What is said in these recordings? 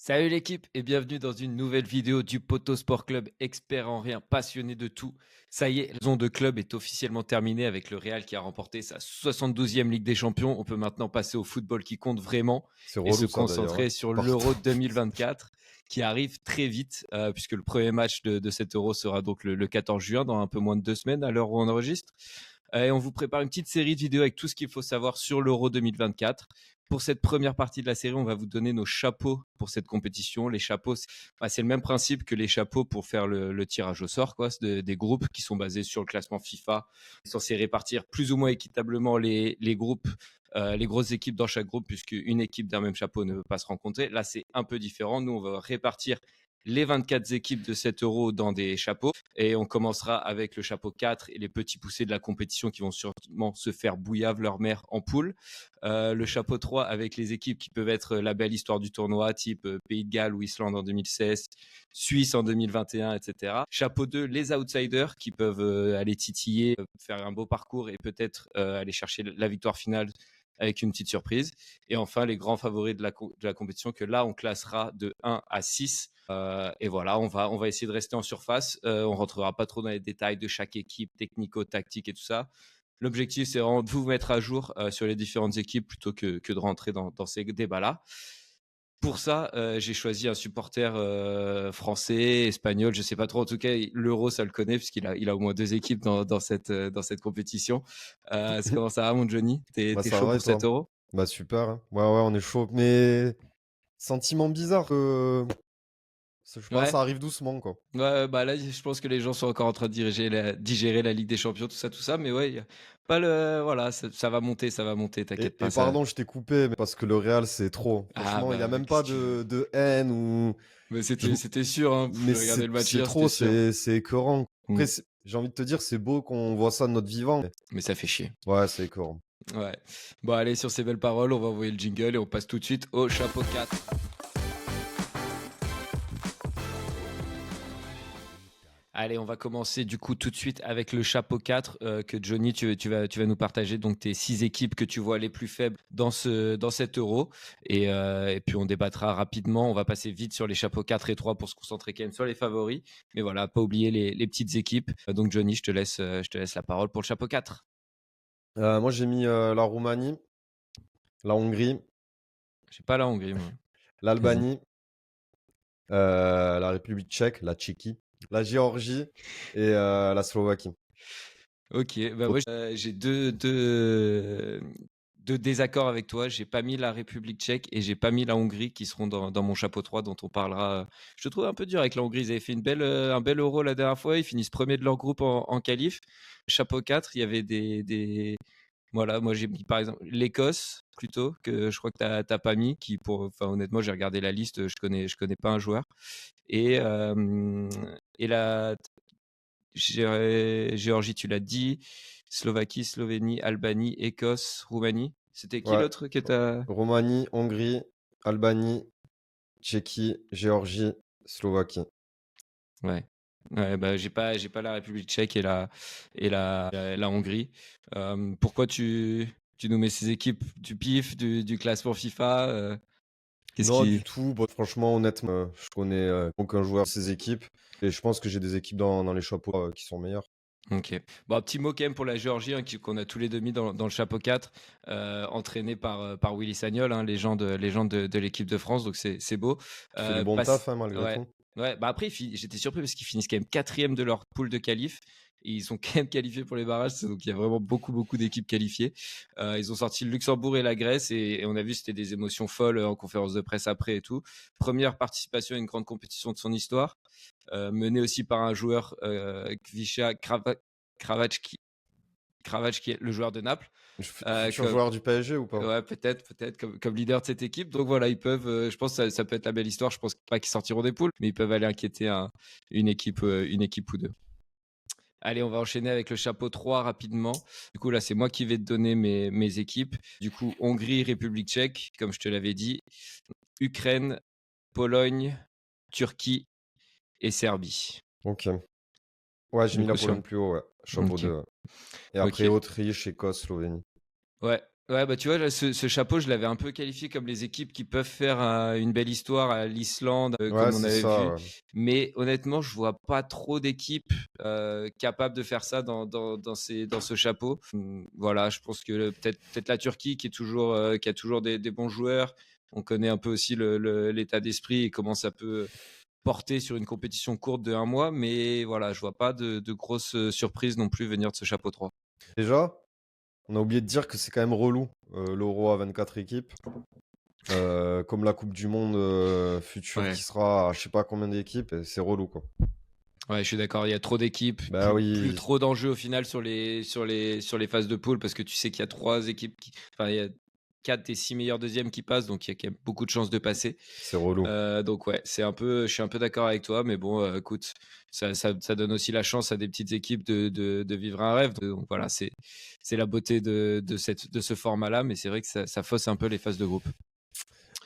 Salut l'équipe et bienvenue dans une nouvelle vidéo du Poto Sport Club, expert en rien, passionné de tout. Ça y est, la saison de club est officiellement terminée avec le Real qui a remporté sa 72e Ligue des Champions. On peut maintenant passer au football qui compte vraiment C'est et se relou ça d'ailleurs, hein. concentrer sur Pardon. l'Euro 2024 qui arrive très vite puisque le premier match de cet Euro sera donc le 14 juin, dans un peu moins de 2 semaines à l'heure où on enregistre. Et on vous prépare une petite série de vidéos avec tout ce qu'il faut savoir sur l'Euro 2024. Pour cette première partie de la série, on va vous donner nos chapeaux pour cette compétition. Les chapeaux, c'est le même principe que les chapeaux pour faire le tirage au sort, quoi. C'est des groupes qui sont basés sur le classement FIFA, censés répartir plus ou moins équitablement les groupes, les grosses équipes dans chaque groupe, puisque une équipe d'un même chapeau ne peut pas se rencontrer. Là, c'est un peu différent. Nous, on va répartir les 24 équipes de cet Euro dans des chapeaux. Et on commencera avec le chapeau 4 et les petits poussés de la compétition qui vont sûrement se faire bouillave leur mère en poule. Le chapeau 3 avec les équipes qui peuvent être la belle histoire du tournoi, type Pays de Galles ou Islande en 2016, Suisse en 2021, etc. Chapeau 2, les outsiders qui peuvent aller titiller, faire un beau parcours et peut-être aller chercher la victoire finale avec une petite surprise. Et enfin, les grands favoris de la compétition que là, on classera de 1 à 6. Et voilà, on va essayer de rester en surface. On rentrera pas trop dans les détails de chaque équipe, technico-tactique et tout ça. L'objectif, c'est vraiment de vous mettre à jour sur les différentes équipes plutôt que de rentrer dans ces débats-là. Pour ça, j'ai choisi un supporter français, espagnol, je sais pas trop. En tout cas, l'Euro, ça le connaît puisqu'il a au moins deux équipes dans cette compétition. Comment ça va, mon Johnny? Bah T'es ça chaud va et pour cet toi? Euro? Bah super, hein. Ouais, on est chaud. Mais sentiment bizarre que je pense que Ouais. ça arrive doucement quoi. Ouais, bah là, je pense que les gens sont encore en train de digérer la Ligue des Champions, tout ça, mais ouais, y a pas le, voilà, ça va monter, Et, t'inquiète pas, et ça. pardon, je t'ai coupé, mais parce que le Real c'est trop. Ah Franchement, il n'y a bah, même qu'est-ce pas que tu veux? de haine ou. Mais je- c'était sûr, hein. Mais Regarder le match c'est hier, trop, c'était sûr. c'est écœurant. Mm. Après, j'ai envie de te dire, c'est beau qu'on voit ça de notre vivant. Mais ça fait chier. Ouais, c'est écœurant. Ouais. Bon, allez, sur ces belles paroles, on va envoyer le jingle et on passe tout de suite au chapeau 4. Allez, on va commencer du coup tout de suite avec le chapeau 4 que Johnny, tu vas nous partager donc tes 6 équipes que tu vois les plus faibles dans cet Euro. Et puis on débattra rapidement. On va passer vite sur les chapeaux 4 et 3 pour se concentrer quand même sur les favoris. Mais voilà, pas oublier les petites équipes. Donc Johnny, je te laisse la parole pour le chapeau 4. Moi, j'ai mis la Roumanie, la Hongrie, J'ai pas la Hongrie, moi. Vas-y. l'Albanie, la République tchèque, la Tchéquie, la Géorgie et la Slovaquie. Ok, bah Toi moi j'ai deux désaccords avec toi. J'ai pas mis la République tchèque et j'ai pas mis la Hongrie qui seront dans mon chapeau 3 dont on parlera. Je te trouve un peu dur avec la Hongrie. Ils avaient fait un bel Euro la dernière fois. Ils finissent premier de leur groupe en qualif. Chapeau 4, il y avait Voilà, moi j'ai mis par exemple l'Écosse plutôt, que je crois que t'as pas mis. Enfin, honnêtement, j'ai regardé la liste, je connais pas un joueur. Et la Géorgie, tu l'as dit. Slovaquie, Slovénie, Albanie, Écosse, Roumanie. C'était qui Ouais, l'autre que t'as? Roumanie, Hongrie, Albanie, Tchéquie, Géorgie, Slovaquie. Ouais. Ouais, bah, j'ai pas la République tchèque et la Hongrie. Pourquoi tu nous mets ces équipes du PIF, du classement FIFA? Qu'est-ce Non, du qui. tout. Bah, franchement, honnêtement, je connais aucun joueur de ces équipes. Et je pense que j'ai des équipes dans les chapeaux qui sont meilleures. Ok. Bon, un petit mot quand même pour la Géorgie, hein, qu'on a tous les deux mis dans le chapeau 4, entraîné par Willy Sagnol, hein, légende de l'équipe de France, donc c'est beau. Qui fait du bon taf, hein, malgré Ouais. tout. Ouais, bah après, j'étais surpris parce qu'ils finissent quand même quatrième de leur poule de qualif. Et ils sont quand même qualifiés pour les barrages, donc il y a vraiment beaucoup, beaucoup d'équipes qualifiées. Ils ont sorti le Luxembourg et la Grèce, et on a vu c'était des émotions folles en conférence de presse après et tout. Première participation à une grande compétition de son histoire, menée aussi par un joueur, Kvisha Kravac, qui est le joueur de Naples. Futur Comme, joueur du PSG ou pas? ouais, peut-être comme leader de cette équipe. Donc voilà, ils peuvent, je pense que ça peut être la belle histoire. Je pense pas qu'ils sortiront des poules, mais ils peuvent aller inquiéter une équipe ou deux. Allez, on va enchaîner avec le chapeau 3 rapidement. Du coup, là, c'est moi qui vais te donner mes équipes. Du coup, Hongrie, République tchèque, comme je te l'avais dit. Ukraine, Pologne, Turquie et Serbie. Ok. Ouais, j'ai Du mis la coup, Pologne plus haut, ouais. Chapeau Ok. 2. Ouais. Et après, Ok. Autriche, Écosse, Slovénie. Ouais. Ouais, bah tu vois, là, ce chapeau, je l'avais un peu qualifié comme les équipes qui peuvent faire une belle histoire à l'Islande, Ouais, comme on c'est avait ça. vu. Ouais. Mais honnêtement, je vois pas trop d'équipes capables de faire ça dans ce chapeau. Voilà, je pense que peut-être la Turquie qui a toujours des bons joueurs. On connaît un peu aussi l'état d'esprit et comment ça peut porter sur une compétition courte de 1 mois. Mais voilà, je vois pas de grosses surprises non plus venir de ce chapeau 3. Déjà, on a oublié de dire que c'est quand même relou, l'Euro à 24 équipes. Comme la Coupe du Monde future Ouais. qui sera à je sais pas combien d'équipes, et c'est relou quoi. Ouais, je suis d'accord. Il y a trop d'équipes, Bah plus oui, trop d'enjeux au final sur les phases de poule parce que tu sais qu'il y a 3 équipes enfin, il y a 4 des 6 meilleurs deuxièmes qui passent, donc il y a quand même beaucoup de chances de passer. c'est relou. Donc ouais, je suis un peu d'accord avec toi, mais bon, écoute, ça donne aussi la chance à des petites équipes de vivre un rêve. Donc voilà, c'est la beauté de ce format-là, mais c'est vrai que ça fausse un peu les phases de groupe.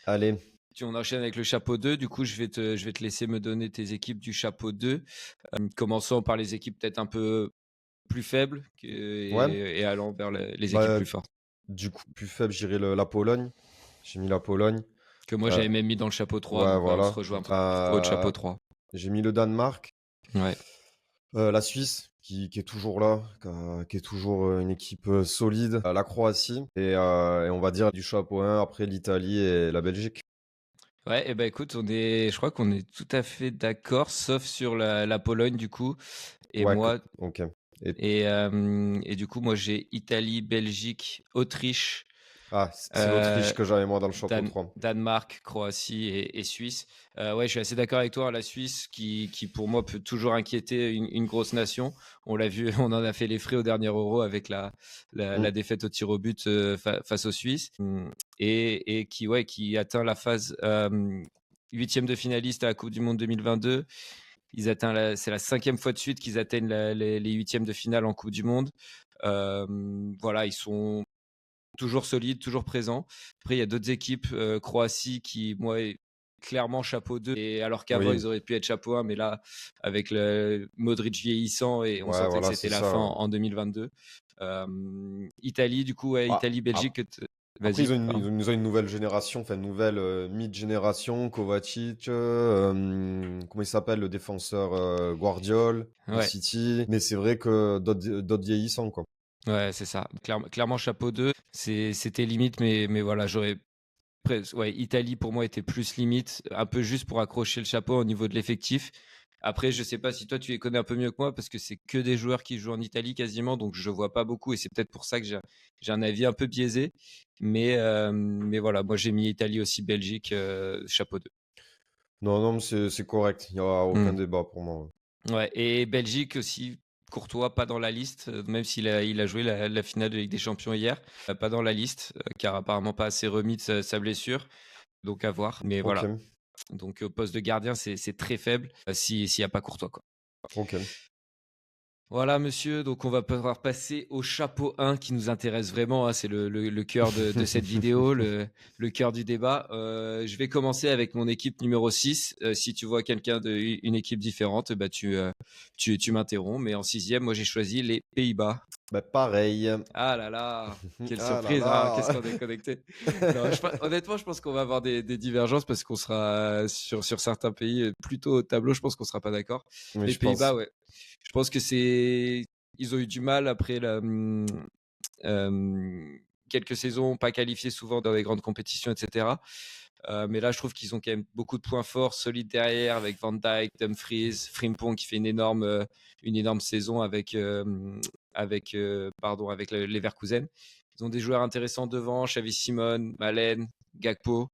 Allez, On enchaîne avec le chapeau 2. Du coup, je vais te laisser me donner tes équipes du chapeau 2. Commençons par les équipes peut-être un peu plus faibles ouais. et allant vers les équipes Bah, plus fortes. du coup, plus faible, j'irai la Pologne. J'ai mis la Pologne. Que moi, Euh, j'avais même mis dans le chapeau 3. ouais, Donc, ouais, on se voilà. rejoint un peu pour le chapeau 3. J'ai mis le Danemark. Ouais. La Suisse, qui est toujours là, qui est toujours une équipe solide. La Croatie. Et on va dire du chapeau 1 après l'Italie et la Belgique. Ouais, et ben écoute, je crois qu'on est tout à fait d'accord, sauf sur la Pologne, du coup. Et Ouais, moi, ok. Et, et du coup, moi, j'ai Italie, Belgique, Autriche. c'est l'Autriche Euh, que j'avais moi dans le chapeau 3. Danemark, Croatie et Suisse. Ouais, je suis assez d'accord avec toi. La Suisse, qui pour moi peut toujours inquiéter une grosse nation. On l'a vu, on en a fait les frais au dernier Euro avec Mm. la défaite au tir au but face aux Suisses. Et qui atteint la phase huitième de finaliste à la Coupe du Monde 2022. C'est la 5e fois de suite qu'ils atteignent les huitièmes de finale en Coupe du Monde. Voilà, ils sont toujours solide, toujours présent. Après, il y a d'autres équipes, Croatie qui, moi, est clairement chapeau 2. Et alors qu'avant, Oui, ils auraient pu être chapeau 1, mais là, avec le Modric vieillissant, et on ouais, sentait que voilà, c'était c'est la ça. fin Ouais. en 2022. Italie, du coup, ouais, Ah, Italie, Belgique. après, Vas-y. Pardon. ils ont une nouvelle génération, enfin, une nouvelle mid-génération. Kovacic, comment il s'appelle, le défenseur Guardiol, de Ouais, City. Mais c'est vrai que d'autres vieillissants, quoi. ouais, c'est ça. Clairement, chapeau 2. C'était limite, mais voilà, ouais, Italie pour moi était plus limite, un peu juste pour accrocher le chapeau au niveau de l'effectif. Après, je sais pas si toi tu les connais un peu mieux que moi parce que c'est que des joueurs qui jouent en Italie quasiment, donc je vois pas beaucoup et c'est peut-être pour ça que j'ai un avis un peu biaisé. Mais voilà, moi j'ai mis Italie aussi, Belgique, chapeau 2. Non, non, mais c'est correct. Il n'y a aucun Hmm. débat pour moi. Ouais, et Belgique aussi, Courtois pas dans la liste, même il a joué la finale de Ligue des Champions hier, pas dans la liste, car apparemment pas assez remis de sa blessure, donc à voir. Mais Ok, voilà. Donc au poste de gardien, c'est très faible s'il n'y a pas Courtois, quoi. ok. Voilà, monsieur. Donc on va pouvoir passer au chapeau 1 qui nous intéresse vraiment, hein. C'est le cœur de cette vidéo, le cœur du débat. Je vais commencer avec mon équipe numéro 6. Si tu vois quelqu'un d'une équipe différente, bah tu m'interromps. Mais en sixième, moi j'ai choisi les Pays-Bas. Bah, pareil. Ah là là, quelle Ah là surprise, hein. Qu'est-ce là. qu'on est connecté. Non, honnêtement, je pense qu'on va avoir des divergences parce qu'on sera sur certains pays plutôt au tableau. Je pense qu'on sera pas d'accord. Mais Les je Pays-Bas, pense. ouais. Je pense que ils ont eu du mal après quelques saisons, pas qualifiés souvent dans les grandes compétitions, etc. Mais là, je trouve qu'ils ont quand même beaucoup de points forts, solides derrière, avec Van Dijk, Dumfries, Frimpong qui fait une énorme saison avec les Leverkusen. Ils ont des joueurs intéressants devant, Xavi Simon, Malen, Gakpo.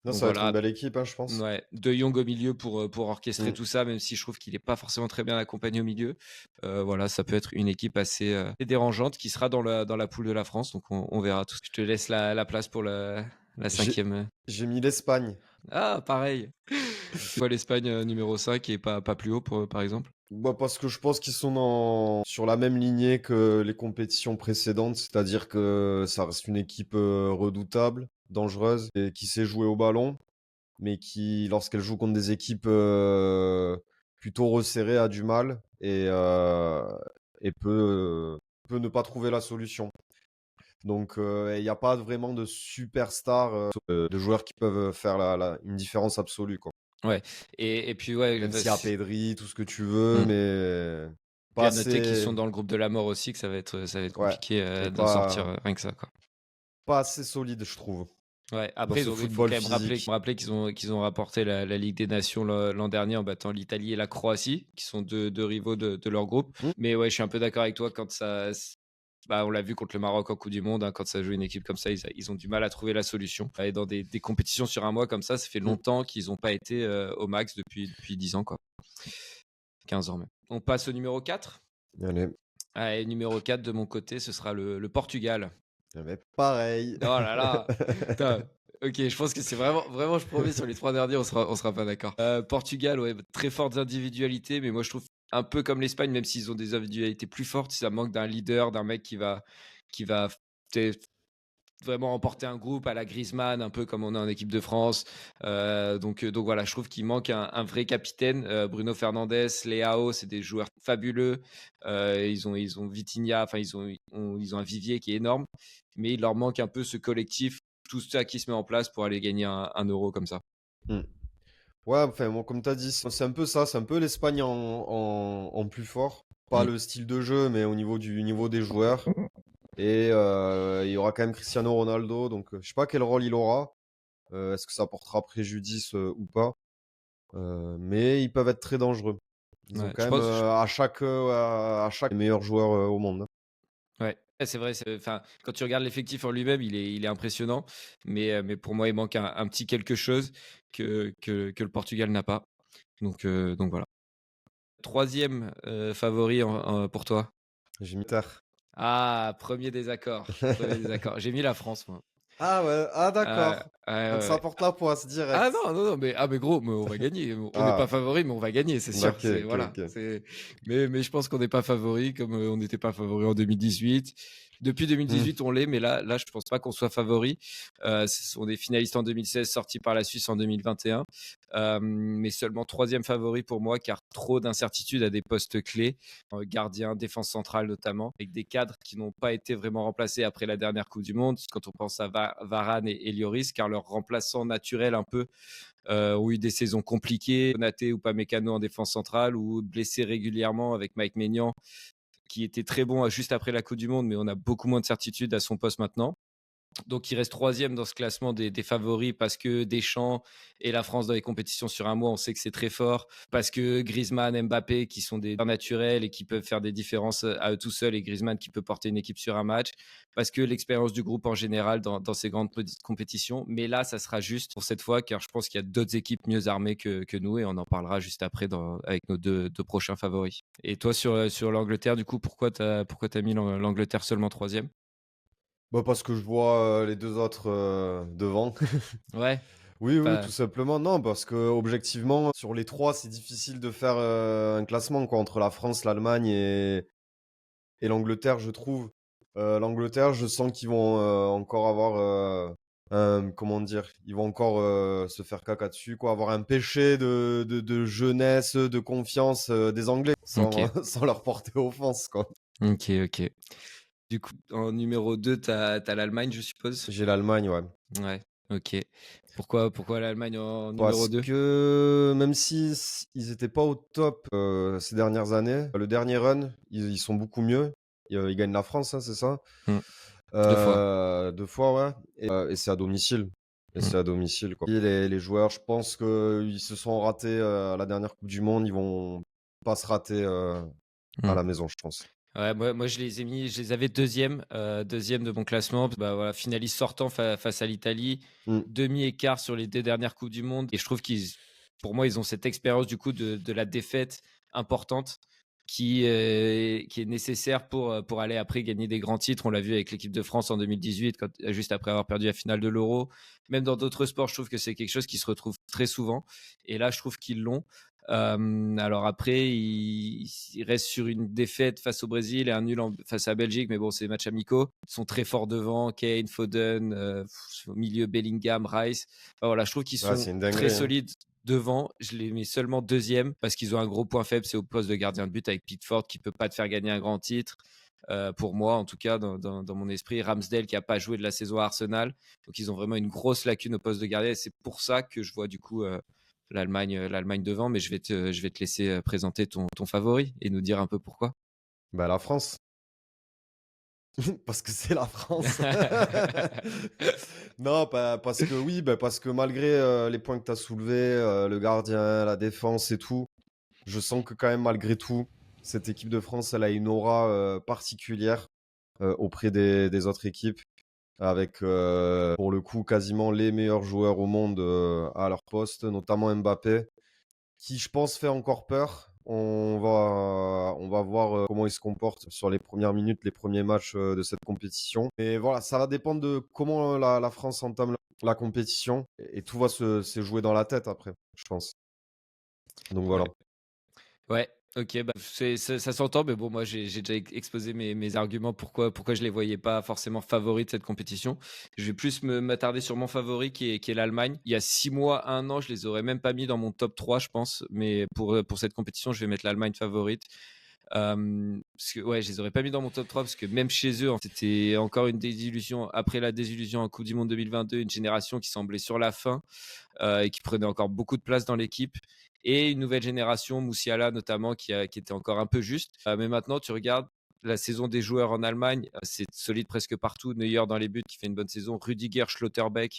Non, Donc ça va être une voilà, belle équipe, hein, je pense. ouais, De Jong au milieu pour orchestrer Mm. tout ça, même si je trouve qu'il n'est pas forcément très bien accompagné au milieu. Voilà, ça peut être une équipe assez dérangeante qui sera dans la poule de la France. Donc on verra tout. Je te laisse la place pour la J'ai cinquième. j'ai mis l'Espagne. Ah, pareil. C'est quoi l'Espagne numéro 5 et pas plus haut, par exemple? Bah, parce que je pense qu'ils sont sur la même lignée que les compétitions précédentes, c'est-à-dire que ça reste une équipe redoutable, dangereuse, et qui sait jouer au ballon, mais qui, lorsqu'elle joue contre des équipes plutôt resserrées, a du mal et peut ne pas trouver la solution. Donc, il n'y a pas vraiment de superstars, de joueurs qui peuvent faire une différence absolue, quoi. Ouais, et puis ouais, Même s'il y a Pedri, tout ce que tu veux, mmh. mais Puis pas à noter qu'ils sont assez, dans le groupe de la mort aussi, que ça va être ouais, compliqué qui est d'en sortir rien que ça, quoi. pas assez solide, je trouve, Ouais, dans après, ce il faut football quand même rappeler, physique. qu'ils ont rapporté la Ligue des Nations l'an dernier en battant l'Italie et la Croatie, qui sont deux rivaux de leur groupe. Mmh, Mais ouais, je suis un peu d'accord avec toi quand bah, on l'a vu contre le Maroc en Coupe du Monde, hein, quand ça joue une équipe comme ça, ils ont du mal à trouver la solution. Et dans des compétitions sur un mois comme ça fait mmh. longtemps qu'ils n'ont pas été au max depuis 10 ans, quoi. 15 ans même. On passe au numéro 4. Allez, Et numéro 4 de mon côté, ce sera le Portugal. eh beh, pareil. Oh là là! Putain, OK, je pense que c'est vraiment, je promets, sur les 3 derniers, on sera pas d'accord. Portugal, ouais, très fortes individualités, mais moi je trouve un peu comme l'Espagne, même s'ils ont des individualités plus fortes, ça manque d'un leader, d'un mec qui va tu vraiment emporter un groupe à la Griezmann, un peu comme on a en équipe de France. Donc voilà, je trouve qu'il manque un vrai capitaine. Bruno Fernandes, Leao, c'est des joueurs fabuleux. Ils ont Vitinha, enfin ils ont un vivier qui est énorme, mais il leur manque un peu ce collectif, tout ça qui se met en place pour aller gagner un euro comme ça. Mmh. Ouais, enfin, bon, comme tu as dit, c'est un peu ça, c'est un peu l'Espagne en plus fort. Pas Mm. le style de jeu, mais au niveau du niveau des joueurs. Et il y aura quand même Cristiano Ronaldo, donc je sais pas quel rôle il aura. Est-ce que ça portera préjudice ou pas? Mais ils peuvent être très dangereux. Ils ont Ouais, quand je même pense. à chaque meilleur joueur au monde, hein. Ouais, c'est vrai. Enfin, quand tu regardes l'effectif en lui-même, il est impressionnant, mais pour moi, il manque un petit quelque chose que le Portugal n'a pas. Donc voilà. Troisième favori pour toi. J'ai mis terre. Ah, premier désaccord. Premier désaccord. J'ai mis la France, moi. Ah ouais, ah d'accord. Ouais, Donc ouais, ça ouais. porte la poisse Ah direct. non, non, non, mais gros, mais on va gagner. On n'est pas Ah, favori, mais on va gagner, c'est sûr. ok, C'est ok, voilà. ok. Mais je pense qu'on n'est pas favori, comme on n'était pas favori en 2018. Depuis Hmm. 2018, on l'est, mais là, je pense pas qu'on soit favori. Ce sont des finalistes en 2016, sortis par la Suisse en 2021, mais seulement troisième favori pour moi, car trop d'incertitudes à des postes clés, gardien, défense centrale notamment, avec des cadres qui n'ont pas été vraiment remplacés après la dernière Coupe du Monde. Quand on pense à Varane et Lloris, car leurs remplaçants naturels un peu ont eu des saisons compliquées, Konaté ou Upamecano en défense centrale, ou blessés régulièrement avec Mike Maignan, qui était très bon juste après la Coupe du Monde, mais on a beaucoup moins de certitude à son poste maintenant. Donc il reste troisième dans ce classement des favoris parce que Deschamps et la France dans les compétitions sur un mois, on sait que c'est très fort. Parce que Griezmann, Mbappé, qui sont des naturels et qui peuvent faire des différences à eux tout seuls, et Griezmann qui peut porter une équipe sur un match. Parce que l'expérience du groupe en général dans ces grandes compétitions. Mais là, ça sera juste pour cette fois, car je pense qu'il y a d'autres équipes mieux armées que nous, et on en parlera juste après avec nos deux prochains favoris. Et toi, sur l'Angleterre, du coup, pourquoi t'as mis l'Angleterre seulement troisième? Bah parce que je vois les deux autres devant. Ouais. Oui, oui, Pas... tout simplement. Non, parce que objectivement, sur les trois, c'est difficile de faire un classement quoi, entre la France, l'Allemagne et l'Angleterre, je trouve. L'Angleterre, je sens qu'ils vont encore avoir, comment dire, ils vont encore se faire caca dessus, quoi, avoir un péché de jeunesse, de confiance des Anglais, sans, Ok. sans leur porter offense, quoi. Ok, ok. Du coup, en numéro 2, t'as l'Allemagne, je suppose? J'ai l'Allemagne, ouais. Ouais, ok. Pourquoi l'Allemagne en numéro Parce 2? que même si ils étaient pas au top ces dernières années, le dernier run, ils sont beaucoup mieux. Ils gagnent la France, hein, c'est ça? 2 fois. 2 fois, ouais. Et c'est à domicile. Et Mm, c'est à domicile, quoi. Et les joueurs, je pense qu'ils se sont ratés à la dernière Coupe du Monde. Ils vont pas se rater à mm. la maison, je pense. Ouais, moi je les avais deuxième de mon classement. Bah voilà, finaliste sortant face à l'Italie, Mm. demi-écart sur les 2 dernières Coupes du Monde. Et je trouve pour moi, ils ont cette expérience du coup de la défaite importante qui est nécessaire pour aller après gagner des grands titres. On l'a vu avec l'équipe de France en 2018, juste après avoir perdu la finale de l'Euro. Même dans d'autres sports, je trouve que c'est quelque chose qui se retrouve très souvent. Et là, je trouve qu'ils l'ont. Alors après, ils restent sur une défaite face au Brésil et un nul face à la Belgique, mais bon, c'est des matchs amicaux. Ils sont très forts devant, Kane, Foden, au milieu Bellingham, Rice. Enfin, voilà, je trouve qu'ils Ouais, sont c'est une très dinguerie, hein. solides devant. Je les mets seulement deuxième parce qu'ils ont un gros point faible, c'est au poste de gardien de but avec Pickford qui peut pas te faire gagner un grand titre. pour moi en tout cas dans mon esprit. Ramsdale qui a pas joué de la saison à Arsenal, donc ils ont vraiment une grosse lacune au poste de gardien et c'est pour ça que je vois du coup l'Allemagne devant, mais je vais te laisser présenter ton favori et nous dire un peu pourquoi. Bah, la France. Parce que c'est la France. Non, parce que oui, bah, parce que malgré les points que tu as soulevés, le gardien, la défense et tout, je sens que quand même malgré tout, cette équipe de France, elle a une aura particulière auprès des autres équipes, avec pour le coup quasiment les meilleurs joueurs au monde à leur poste, notamment Mbappé qui, je pense, fait encore peur. On va voir comment il se comporte sur les premières minutes, les premiers matchs de cette compétition. Et voilà, ça va dépendre de comment la France entame la compétition. Et tout va se jouer dans la tête après, je pense. Donc voilà. Ouais. Ouais, OK, bah, ça s'entend, mais bon, moi, j'ai déjà exposé mes arguments pourquoi je les voyais pas forcément favoris de cette compétition. Je vais plus m'attarder sur mon favori qui est l'Allemagne. Il y a 6 mois, 1 an, je les aurais même pas mis dans mon top 3, je pense, mais pour cette compétition, je vais mettre l'Allemagne favorite. Parce que ouais, je les aurais pas mis dans mon top 3 parce que même chez eux, c'était encore une désillusion. Après la désillusion en Coupe du Monde 2022, une génération qui semblait sur la fin et qui prenait encore beaucoup de place dans l'équipe. Et une nouvelle génération, Moussiala notamment, qui était encore un peu juste. Mais maintenant, tu regardes la saison des joueurs en Allemagne, c'est solide presque partout. Neuer dans les buts qui fait une bonne saison. Rudiger, Schlotterbeck,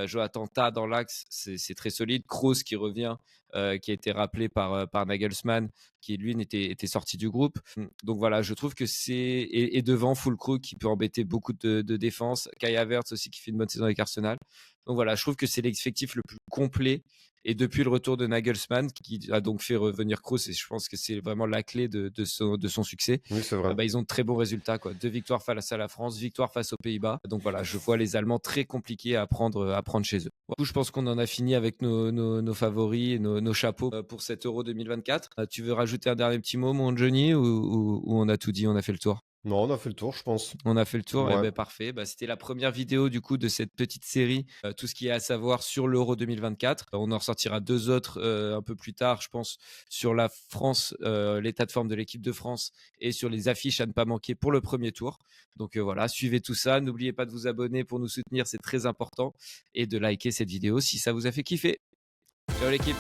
Jonathan Tah dans l'axe, c'est très solide. Kroos qui revient, qui a été rappelé par Nagelsmann, qui lui était sorti du groupe. Donc voilà, je trouve que et devant Füllkrug qui peut embêter beaucoup de défense. Kai Havertz aussi qui fait une bonne saison avec Arsenal. Donc voilà, je trouve que c'est l'effectif le plus complet. Et depuis le retour de Nagelsmann, qui a donc fait revenir Kroos, et je pense que c'est vraiment la clé de son succès, Oui, c'est vrai. bah, ils ont de très bons résultats, quoi. 2 victoires face à la France, victoire face aux Pays-Bas. Donc voilà, je vois les Allemands très compliqués à prendre chez eux. Du coup, je pense qu'on en a fini avec nos favoris et nos chapeaux pour cet Euro 2024. Tu veux rajouter un dernier petit mot, mon Johnny, ou on a tout dit, on a fait le tour? Non, on a fait le tour, je pense. On a fait le tour, et Ouais. ben parfait. Bah, c'était la première vidéo du coup de cette petite série, tout ce qui est à savoir sur l'Euro 2024. On en ressortira 2 autres un peu plus tard, je pense, sur la France, l'état de forme de l'équipe de France et sur les affiches à ne pas manquer pour le premier tour. Donc voilà, suivez tout ça. N'oubliez pas de vous abonner pour nous soutenir, c'est très important, et de liker cette vidéo si ça vous a fait kiffer. Ciao l'équipe.